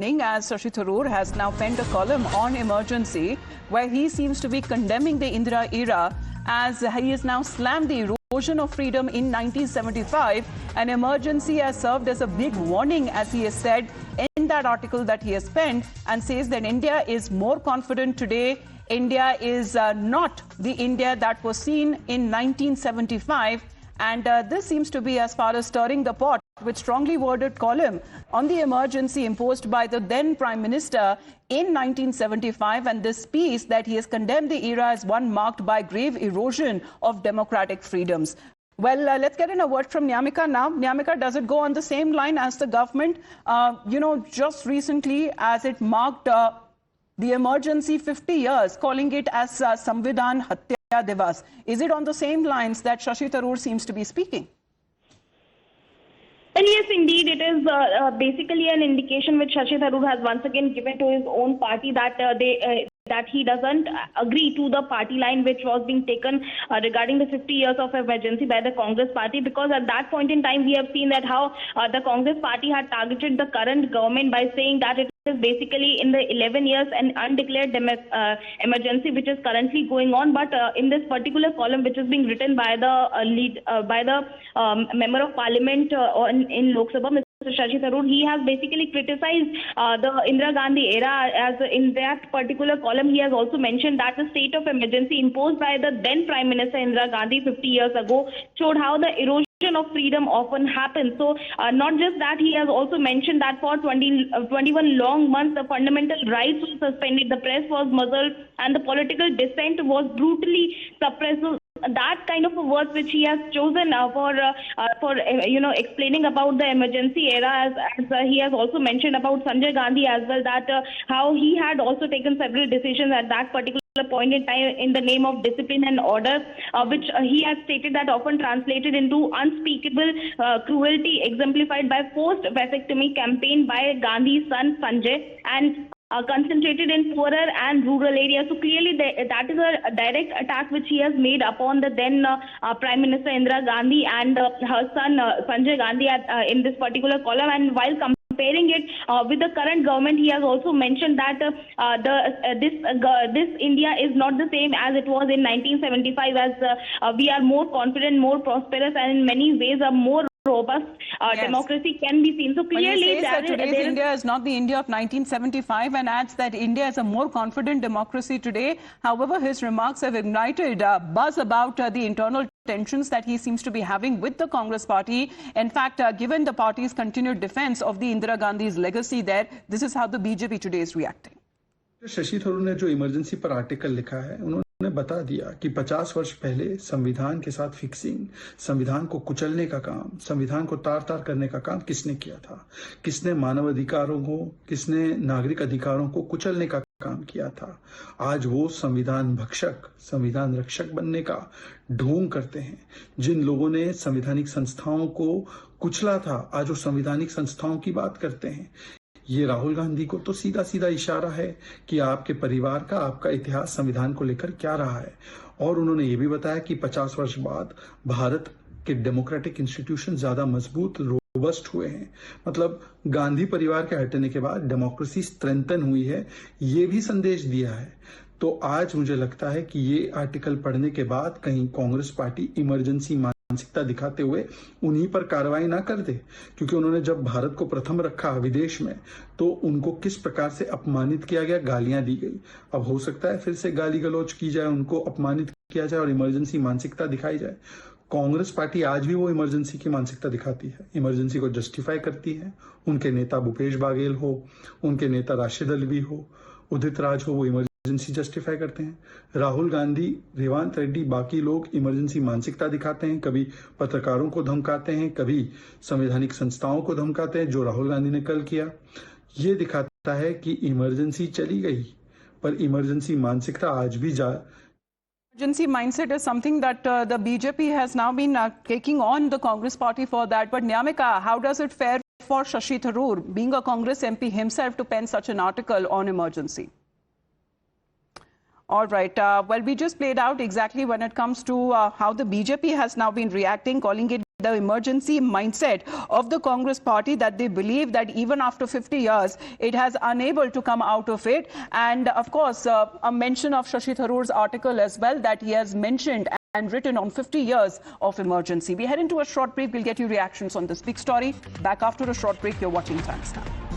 As Shashi Tharoor has now penned a column on emergency where he seems to be condemning the Indira era as he has now slammed the erosion of freedom in 1975. An emergency has served as a big warning, as he has said in that article that he has penned, and says that India is more confident today. India is not the India that was seen in 1975. And this seems to be as far as stirring the pot with strongly worded column on the emergency imposed by the then Prime Minister in 1975, and this piece that he has condemned the era as one marked by grave erosion of democratic freedoms. Well, let's get in a word from Nyamika now. Nyamika, does it go on the same line as the government? Just recently, as it marked the emergency 50 years, calling it as Samvidhan Hatya Divas. Is it on the same lines that Shashi Tharoor seems to be speaking? And yes, indeed, it is basically an indication which Shashi Tharoor has once again given to his own party that that he doesn't agree to the party line which was being taken regarding the 50 years of emergency by the Congress party, because at that point in time we have seen that how the Congress party had targeted the current government by saying that it is basically in the 11 years an undeclared emergency which is currently going on. But in this particular column which is being written by the member of parliament in Lok Sabha, Mr. Shashi Tharoor, he has basically criticized the Indira Gandhi era. As in that particular column, he has also mentioned that the state of emergency imposed by the then Prime Minister Indira Gandhi 50 years ago showed how the erosion of freedom often happens. So not just that, he has also mentioned that for 21 long months the fundamental rights were suspended, the press was muzzled, and the political dissent was brutally suppressed. So that kind of a words which he has chosen for explaining about the emergency era, as he has also mentioned about Sanjay Gandhi as well, that how he had also taken several decisions at that particular point in time in the name of discipline and order, which he has stated that often translated into unspeakable cruelty exemplified by forced vasectomy campaign by Gandhi's son Sanjay, and concentrated in poorer and rural areas. So clearly that is a direct attack which he has made upon the then Prime Minister Indira Gandhi and her son Sanjay Gandhi in this particular column. And while comparing it with the current government, he has also mentioned that this India is not the same as it was in 1975, as we are more confident, more prosperous, and in many ways a more robust democracy can be seen. So clearly that today's India is not the India of 1975, and adds that India is a more confident democracy today. However, his remarks have ignited buzz about the internal tensions that he seems to be having with the Congress party. In fact, given the party's continued defense of the Indira Gandhi's legacy there, this is how the BJP today is reacting. Shashi Tharoor ने जो emergency पर article लिखा है, उन्होंने बता दिया कि 50 वर्ष पहले संविधान के साथ फिक्सिंग, संविधान को कुचलने का काम, संविधान को तार-तार करने का काम किसने किया था, किसने मानव अधिकारों को, किसने नागरिक अधिकारों को कुचलने का काम किया था। आज वो संविधान भक्षक, संविधान रक्षक बनने का ढोंग करते हैं। जिन लोगों ने संवैधानिक संस्थाओं को कुचला था, आज वो संवैधानिक संस्थाओं की बात करते हैं। ये राहुल गांधी को तो सीधा सीधा इशारा है कि आपके परिवार का, आपका इतिहास संविधान को लेकर क्या रहा है। और उन्होंने ये भी बताया कि 50 वर्ष बाद भारत के डेमोक्रेटिक इंस्टीट्यूशन ज्यादा मजबूत, रोबस्ट हुए हैं। मतलब गांधी परिवार के हटने के बाद डेमोक्रेसी स्ट्रेंथन हुई है, ये भी संदेश दिया है। तो आज मुझे लगता है कि ये आर्टिकल पढ़ने के बाद कहीं कांग्रेस पार्टी इमरजेंसी मानसिकता दिखाते हुए उन्हीं पर कार्रवाई ना कर दे, क्योंकि उन्होंने जब भारत को प्रथम रखा विदेश में तो उनको किस प्रकार से अपमानित किया गया, गालियां दी गई। अब हो सकता है फिर से गाली गलौज की जाए, उनको अपमानित किया जाए और इमरजेंसी मानसिकता दिखाई जाए। कांग्रेस पार्टी आज भी वो इमरजेंसी की मानसिकता दिखाती है, इमरजेंसी को जस्टिफाई करती है। उनके नेता भूपेश बाघेल हो, उनके नेता राशिद अल्वी हो, उदित राज हो, वो इमरजेंसी जस्टिफाई करते हैं। राहुल गांधी, रेवंत रेड्डी, बाकी लोग इमरजेंसी मानसिकता दिखाते हैं, कभी पत्रकारों को धमकाते हैं, कभी संवैधानिक संस्थाओं को धमकाते हैं, जो राहुल गांधी ने कल किया। ये दिखाता है कि इमरजेंसी चली गई, पर इमरजेंसी मानसिकता आज भी Emergency mindset is something that the BJP has now been taking on the Congress party for that. But Nyamika, how does it fare for Shashi Tharoor, being a Congress MP himself, to pen such an article on emergency? All right. Well, we just played out exactly when it comes to how the BJP has now been reacting, calling it the emergency mindset of the Congress party, that they believe that even after 50 years, it has unable to come out of it. And of course, a mention of Shashi Tharoor's article as well, that he has mentioned and written on 50 years of emergency. We head into a short break. We'll get you reactions on this big story. Back after a short break. You're watching Times Now.